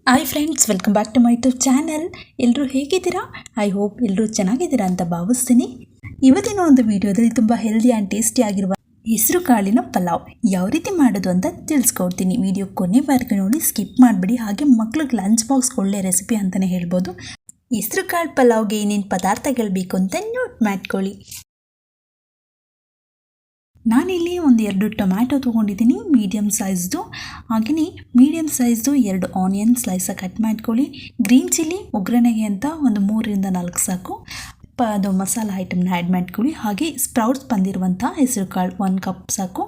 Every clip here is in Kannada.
Hi friends, welcome back to my YouTube channel. ಎಲ್ಲರೂ ಹೇಗಿದ್ದೀರಾ? ಐ ಹೋಪ್ ಎಲ್ಲರೂ ಚೆನ್ನಾಗಿದ್ದೀರಾ ಅಂತ ಭಾವಿಸ್ತೀನಿ. ಇವತ್ತಿನ ಒಂದು ವಿಡಿಯೋದಲ್ಲಿ ತುಂಬ ಹೆಲ್ದಿ ಆ್ಯಂಡ್ ಟೇಸ್ಟಿ ಆಗಿರುವ ಹೆಸರು ಕಾಳಿನ ಪಲಾವ್ ಯಾವ ರೀತಿ ಮಾಡೋದು ಅಂತ ತಿಳಿಸ್ಕೊಡ್ತೀನಿ. ವಿಡಿಯೋ ಕೊನೆವರೆಗೂ ನೋಡಿ, ಸ್ಕಿಪ್ ಮಾಡಿಬಿಡಿ. ಹಾಗೆ ಮಕ್ಳಿಗೆ ಲಂಚ್ ಬಾಕ್ಸ್ಗೆ ಒಳ್ಳೆ ರೆಸಿಪಿ ಅಂತಲೇ ಹೇಳ್ಬೋದು. ಹೆಸರು ಕಾಳು ಪಲಾವ್ಗೆ ಏನೇನು ಪದಾರ್ಥಗಳು ಬೇಕು ಅಂತ ನೋಟ್ ಮಾಡ್ಕೊಳ್ಳಿ. ನಾನಿಲ್ಲಿ ಒಂದು 2 ಟೊಮ್ಯಾಟೊ ತೊಗೊಂಡಿದ್ದೀನಿ, ಮೀಡಿಯಮ್ ಸೈಜ್ದು. ಹಾಗೆಯೇ ಮೀಡಿಯಮ್ ಸೈಜ್ದು 2 ಆನಿಯನ್ ಸ್ಲೈಸಾಗಿ ಕಟ್ ಮಾಡ್ಕೊಳ್ಳಿ. ಗ್ರೀನ್ ಚಿಲ್ಲಿ ಒಗ್ಗರಣೆಗೆ ಅಂತ ಒಂದು 3ರಿಂದ 4 ಸಾಕು. ಅದು ಮಸಾಲ ಐಟಮ್ನ ಆ್ಯಡ್ ಮಾಡ್ಕೊಳ್ಳಿ. ಹಾಗೆ ಸ್ಪ್ರೌಟ್ಸ್ ಬಂದಿರುವಂಥ ಹೆಸರು ಕಾಳು 1 ಕಪ್ ಸಾಕು.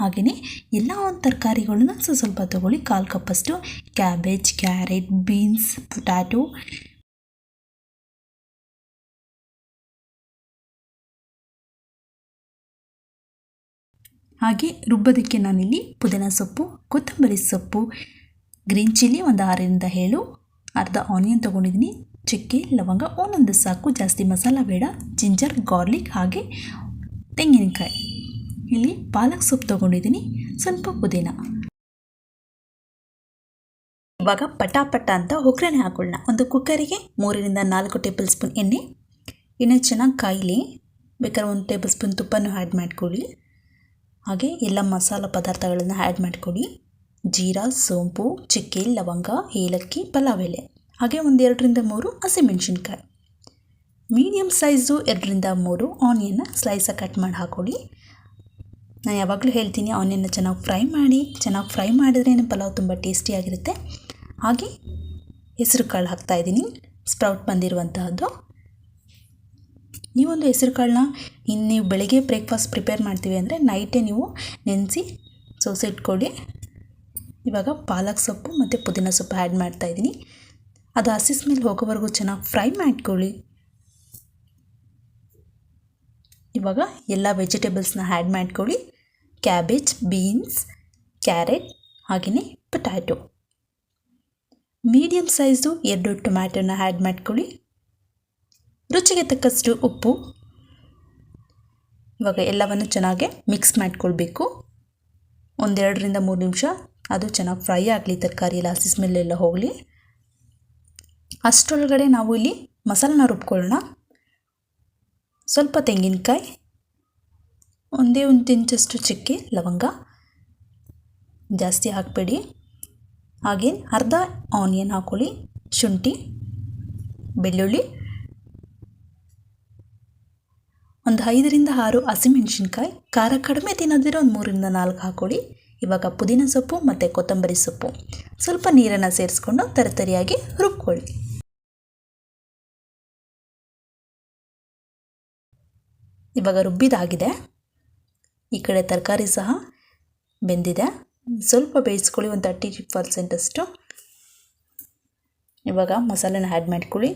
ಹಾಗೆಯೇ ಎಲ್ಲ ಒಂದು ತರಕಾರಿಗಳನ್ನ ಸ್ವಲ್ಪ ತೊಗೊಳ್ಳಿ. 1/4 ಕಪ್ಪಷ್ಟು ಕ್ಯಾಬೇಜ್, ಕ್ಯಾರೆಟ್, ಬೀನ್ಸ್, ಪೊಟ್ಯಾಟೊ, ಹಾಗೆ ರುಬ್ಬೋದಕ್ಕೆ ನಾನಿಲ್ಲಿ ಪುದೀನ ಸೊಪ್ಪು, ಕೊತ್ತಂಬರಿ ಸೊಪ್ಪು, ಗ್ರೀನ್ ಚಿಲ್ಲಿ ಒಂದು 6ರಿಂದ 7, ಅರ್ಧ ಆನಿಯನ್ ತೊಗೊಂಡಿದ್ದೀನಿ, ಚಕ್ಕೆ, ಲವಂಗ ಒಂದೊಂದು ಸಾಕು, ಜಾಸ್ತಿ ಮಸಾಲ ಬೇಡ, ಜಿಂಜರ್, ಗಾರ್ಲಿಕ್, ಹಾಗೆ ತೆಂಗಿನಕಾಯಿ. ಇಲ್ಲಿ ಪಾಲಕ್ ಸೊಪ್ಪು ತೊಗೊಂಡಿದ್ದೀನಿ, ಸ್ವಲ್ಪ ಪುದೀನ. ಇವಾಗ ಪಟಾಪಟ ಅಂತ ಒಗ್ಗರಣೆ ಹಾಕೊಳ್ಳೋಣ. ಒಂದು ಕುಕ್ಕರಿಗೆ 3ರಿಂದ 4 ಟೇಬಲ್ ಸ್ಪೂನ್ ಎಣ್ಣೆ ಚೆನ್ನಾಗಿ ಕಾಯಿಲಿ. ಬೇಕಾದ್ರೆ 1 ಟೇಬಲ್ ಸ್ಪೂನ್ ತುಪ್ಪನೂ ಆ್ಯಡ್ ಮಾಡ್ಕೊಳ್ಳಿ. ಹಾಗೆ ಎಲ್ಲ ಮಸಾಲ ಪದಾರ್ಥಗಳನ್ನು ಆ್ಯಡ್ ಮಾಡ್ಕೊಳ್ಳಿ. ಜೀರಾ, ಸೋಂಪು, ಚಕ್ಕೆ, ಲವಂಗ, ಏಲಕ್ಕಿ, ಪಲಾವ್ ಎಲೆ, ಹಾಗೆ 1-2ರಿಂದ 3 ಹಸಿಮೆಣಸಿನ್ಕಾಯಿ. ಮೀಡಿಯಮ್ ಸೈಜು 2ರಿಂದ 3 ಆನಿಯನ್ನ ಸ್ಲೈಸಾಗಿ ಕಟ್ ಮಾಡಿ ಹಾಕ್ಕೊಳ್ಳಿ. ನಾನು ಯಾವಾಗಲೂ ಹೇಳ್ತೀನಿ, ಆನಿಯನ್ನ ಚೆನ್ನಾಗಿ ಫ್ರೈ ಮಾಡಿ. ಚೆನ್ನಾಗಿ ಫ್ರೈ ಮಾಡಿದ್ರೇ ಪಲಾವ್ ತುಂಬ ಟೇಸ್ಟಿಯಾಗಿರುತ್ತೆ. ಹಾಗೆ ಹೆಸರು ಕಾಳು ಹಾಕ್ತಾಯಿದ್ದೀನಿ, ಸ್ಪ್ರೌಟ್ ಬಂದಿರುವಂತಹದ್ದು. ಈ ಒಂದು ಹೆಸರು ಕಾಳನ್ನ ನೀವು ಬೆಳಗ್ಗೆ ಬ್ರೇಕ್ಫಾಸ್ಟ್ ಪ್ರಿಪೇರ್ ಮಾಡ್ತೀವಿ ಅಂದರೆ ನೈಟೇ ನೀವು ನೆನೆಸಿ ಸೋಸಿಟ್ಕೊಳ್ಳಿ. ಇವಾಗ ಪಾಲಕ್ ಸೊಪ್ಪು ಮತ್ತು ಪುದೀನ ಸೊಪ್ಪು ಆ್ಯಡ್ ಮಾಡ್ತಾಯಿದ್ದೀನಿ. ಅದು ಹಸಿ ಸ್ಮೆಲ್ ಹೋಗೋವರೆಗೂ ಚೆನ್ನಾಗಿ ಫ್ರೈ ಮಾಡ್ಕೊಳ್ಳಿ. ಇವಾಗ ಎಲ್ಲ ವೆಜಿಟೇಬಲ್ಸ್ನ ಆ್ಯಡ್ ಮಾಡ್ಕೊಳ್ಳಿ. ಕ್ಯಾಬೇಜ್, ಬೀನ್ಸ್, ಕ್ಯಾರೆಟ್, ಹಾಗೆಯೇ ಪೊಟ್ಯಾಟೊ. ಮೀಡಿಯಮ್ ಸೈಜು 2 ಟೊಮ್ಯಾಟೊನ ಆ್ಯಡ್ ಮಾಡ್ಕೊಳ್ಳಿ. ರುಚಿಗೆ ತಕ್ಕಷ್ಟು ಉಪ್ಪು. ಇವಾಗ ಎಲ್ಲವನ್ನು ಚೆನ್ನಾಗಿ ಮಿಕ್ಸ್ ಮಾಡ್ಕೊಳ್ಬೇಕು. 1-2ರಿಂದ 3 ನಿಮಿಷ ಅದು ಚೆನ್ನಾಗಿ ಫ್ರೈ ಆಗಲಿ, ತರಕಾರಿ ಎಲ್ಲ ಹಸಿ ಸ್ಮೆಲ್ ಎಲ್ಲ ಹೋಗಲಿ. ಅಷ್ಟರೊಳಗಡೆ ನಾವು ಇಲ್ಲಿ ಮಸಾಲನ ರುಬ್ಕೊಳ್ಳೋಣ. ಸ್ವಲ್ಪ ತೆಂಗಿನಕಾಯಿ, 1 ಇಂಚಷ್ಟು ಚಕ್ಕೆ, ಲವಂಗ, ಜಾಸ್ತಿ ಹಾಕಬೇಡಿ. ಹಾಗೆ ಅರ್ಧ ಆನಿಯನ್ ಹಾಕ್ಕೊಳ್ಳಿ, ಶುಂಠಿ, ಬೆಳ್ಳುಳ್ಳಿ, ಒಂದು 5ರಿಂದ 6 ಹಸಿಮೆಣಸಿನ್ಕಾಯಿ. ಖಾರ ಕಡಿಮೆ ತಿನ್ನೋದಿರೋ 1 3ರಿಂದ 4 ಹಾಕ್ಕೊಳ್ಳಿ. ಇವಾಗ ಪುದೀನ ಸೊಪ್ಪು ಮತ್ತು ಕೊತ್ತಂಬರಿ ಸೊಪ್ಪು, ಸ್ವಲ್ಪ ನೀರನ್ನು ಸೇರಿಸ್ಕೊಂಡು ತರಿತರಿಯಾಗಿ ರುಬ್ಕೊಳ್ಳಿ. ಇವಾಗ ರುಬ್ಬಿದಾಗಿದೆ. ಈ ಕಡೆ ತರಕಾರಿ ಸಹ ಬೆಂದಿದೆ. ಸ್ವಲ್ಪ ಬೇಯಿಸ್ಕೊಳ್ಳಿ, ಒಂದು 30% ಅಷ್ಟು. ಇವಾಗ ಮಸಾಲೆನ ಆ್ಯಡ್ ಮಾಡ್ಕೊಳ್ಳಿ,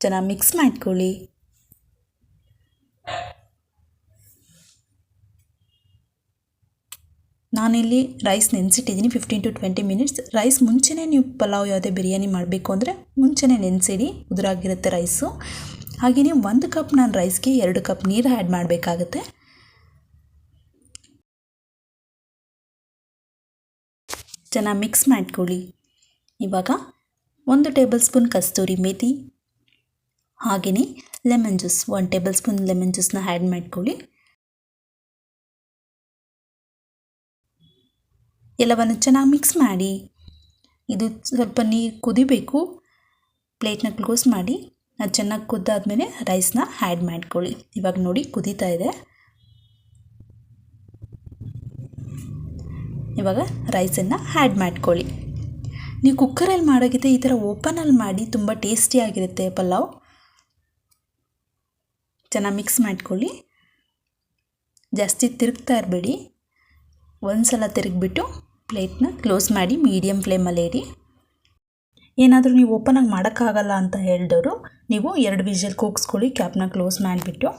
ಚೆನ್ನಾಗಿ ಮಿಕ್ಸ್ ಮಾಡ್ಕೊಳ್ಳಿ. ನಾನಿಲ್ಲಿ ರೈಸ್ ನೆನೆಸಿಟ್ಟಿದ್ದೀನಿ 15 to 20 ಮಿನಿಟ್ಸ್. ರೈಸ್ ಮುಂಚೆನೇ ನೀವು ಪಲಾವ್ ಯಾವುದೇ ಬಿರಿಯಾನಿ ಮಾಡಬೇಕು ಅಂದರೆ ಮುಂಚೆನೇ ನೆನೆಸಿಡಿ, ಉದುರಾಗಿರುತ್ತೆ ರೈಸು. ಹಾಗೆಯೇ 1 ಕಪ್ ನಾನು ರೈಸ್ಗೆ 2 ಕಪ್ ನೀರು ಆ್ಯಡ್ ಮಾಡಬೇಕಾಗುತ್ತೆ. ಚೆನ್ನಾಗಿ ಮಿಕ್ಸ್ ಮಾಡ್ಕೊಳ್ಳಿ. ಇವಾಗ 1 ಟೇಬಲ್ ಸ್ಪೂನ್ ಕಸ್ತೂರಿ ಮೇಥಿ, ಹಾಗೆಯೇ lemon juice, 1 tablespoon lemon ಜ್ಯೂಸ್ನ ಆ್ಯಡ್ ಮಾಡ್ಕೊಳ್ಳಿ. ಎಲ್ಲವನ್ನು ಚೆನ್ನಾಗಿ ಮಿಕ್ಸ್ ಮಾಡಿ. ಇದು ಸ್ವಲ್ಪ ನೀರು ಕುದಿಬೇಕು. ಪ್ಲೇಟ್ನ ಕ್ಲೋಸ್ ಮಾಡಿ. ಅದು ಚೆನ್ನಾಗಿ ಕುದ್ದಾದ್ಮೇಲೆ ರೈಸ್ನ ಆ್ಯಡ್ ಮಾಡ್ಕೊಳ್ಳಿ. ಇವಾಗ ನೋಡಿ ಕುದೀತಾ ಇದೆ. ಇವಾಗ ರೈಸನ್ನು ಆ್ಯಡ್ ಮಾಡ್ಕೊಳ್ಳಿ. ನೀವು ಕುಕ್ಕರಲ್ಲಿ ಮಾಡೋಕ್ಕಿಂತ ಈ ಥರ ಓಪನಲ್ಲಿ ಮಾಡಿ, ತುಂಬ ಟೇಸ್ಟಿಯಾಗಿರುತ್ತೆ ಪಲಾವ್. ಚೆನ್ನಾಗಿ ಮಿಕ್ಸ್ ಮಾಡ್ಕೊಳ್ಳಿ. ಜಾಸ್ತಿ ತಿರುಗ್ತಾ ಇರಬೇಡಿ. ಒಂದು ಸಲ ತಿರುಗಿಬಿಟ್ಟು ಪ್ಲೇಟ್ನ ಕ್ಲೋಸ್ ಮಾಡಿ, ಮೀಡಿಯಮ್ ಫ್ಲೇಮಲ್ಲಿ ಇಡಿ. ಏನಾದರೂ ನೀವು ಓಪನಾಗಿ ಮಾಡೋಕ್ಕಾಗಲ್ಲ ಅಂತ ಹೇಳಿದವರು ನೀವು 2 ವಿಷಲ್ ಕೂಗಿಸ್ಕೊಳ್ಳಿ, ಕ್ಯಾಪ್ನ ಕ್ಲೋಸ್ ಮಾಡಿಬಿಟ್ಟು.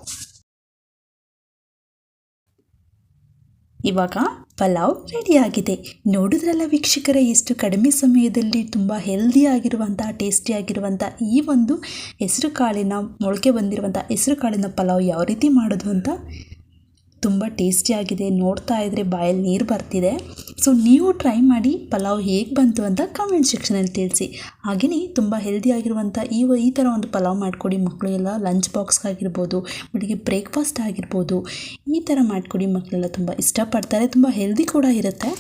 ಇವಾಗ ಪಲಾವ್ ರೆಡಿಯಾಗಿದೆ. ನೋಡಿದ್ರಲ್ಲ ವೀಕ್ಷಕರೇ, ಎಷ್ಟು ಕಡಿಮೆ ಸಮಯದಲ್ಲಿ ತುಂಬ ಹೆಲ್ದಿಯಾಗಿರುವಂಥ, ಟೇಸ್ಟಿಯಾಗಿರುವಂಥ ಈ ಒಂದು ಹೆಸರು ಕಾಳಿನ ಮೊಳಕೆ ಬಂದಿರುವಂಥ ಹೆಸರು ಕಾಳಿನ ಪಲಾವ್ ಯಾವ ರೀತಿ ಮಾಡೋದು ಅಂತ. ತುಂಬ ಟೇಸ್ಟಿಯಾಗಿದೆ. ನೋಡ್ತಾ ಇದ್ದರೆ ಬಾಯಲ್ಲಿ ನೀರು ಬರ್ತಿದೆ. ಸೊ ನೀವು ಟ್ರೈ ಮಾಡಿ ಪಲಾವ್ ಹೇಗೆ ಬಂತು ಅಂತ ಕಮೆಂಟ್ ಸೆಕ್ಷನಲ್ಲಿ ತಿಳಿಸಿ. ಹಾಗೆಯೇ ತುಂಬ ಹೆಲ್ದಿಯಾಗಿರುವಂಥ ಈ ಥರ ಒಂದು ಪಲಾವ್ ಮಾಡಿಕೊಡಿ. ಮಕ್ಕಳೆಲ್ಲ ಲಂಚ್ ಬಾಕ್ಸ್ಗಾಗಿರ್ಬೋದು, ಬೆಳಿಗ್ಗೆ ಬ್ರೇಕ್ಫಾಸ್ಟ್ ಆಗಿರ್ಬೋದು, ಈ ಥರ ಮಾಡಿಕೊಡಿ. ಮಕ್ಕಳೆಲ್ಲ ತುಂಬ ಇಷ್ಟಪಡ್ತಾರೆ, ತುಂಬ ಹೆಲ್ದಿ ಕೂಡ ಇರುತ್ತೆ.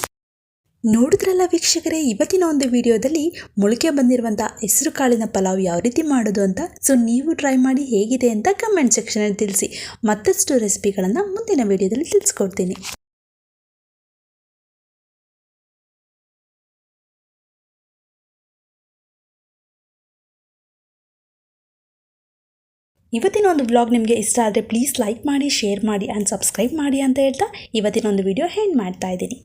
ನೋಡಿದ್ರಲ್ಲ ವೀಕ್ಷಕರೇ, ಇವತ್ತಿನ ಒಂದು ವಿಡಿಯೋದಲ್ಲಿ ಮೊಳಕೆ ಬಂದಿರುವಂಥ ಹೆಸರು ಕಾಳಿನ ಪಲಾವ್ ಯಾವ ರೀತಿ ಮಾಡೋದು ಅಂತ. ಸೊ ನೀವು ಟ್ರೈ ಮಾಡಿ ಹೇಗಿದೆ ಅಂತ ಕಮೆಂಟ್ ಸೆಕ್ಷನಲ್ಲಿ ತಿಳಿಸಿ. ಮತ್ತಷ್ಟು ರೆಸಿಪಿಗಳನ್ನು ಮುಂದಿನ ವಿಡಿಯೋದಲ್ಲಿ ತಿಳಿಸ್ಕೊಡ್ತೀನಿ. ಇವತ್ತಿನ ಒಂದು ವ್ಲಾಗ್ ನಿಮಗೆ ಇಷ್ಟ ಆದರೆ ಪ್ಲೀಸ್ ಲೈಕ್ ಮಾಡಿ, ಶೇರ್ ಮಾಡಿ ಆ್ಯಂಡ್ ಸಬ್ಸ್ಕ್ರೈಬ್ ಮಾಡಿ ಅಂತ ಹೇಳ್ತಾ ಇವತ್ತಿನ ಒಂದು ವಿಡಿಯೋ ಎಂಡ್ ಮಾಡ್ತಾ ಇದ್ದೀನಿ.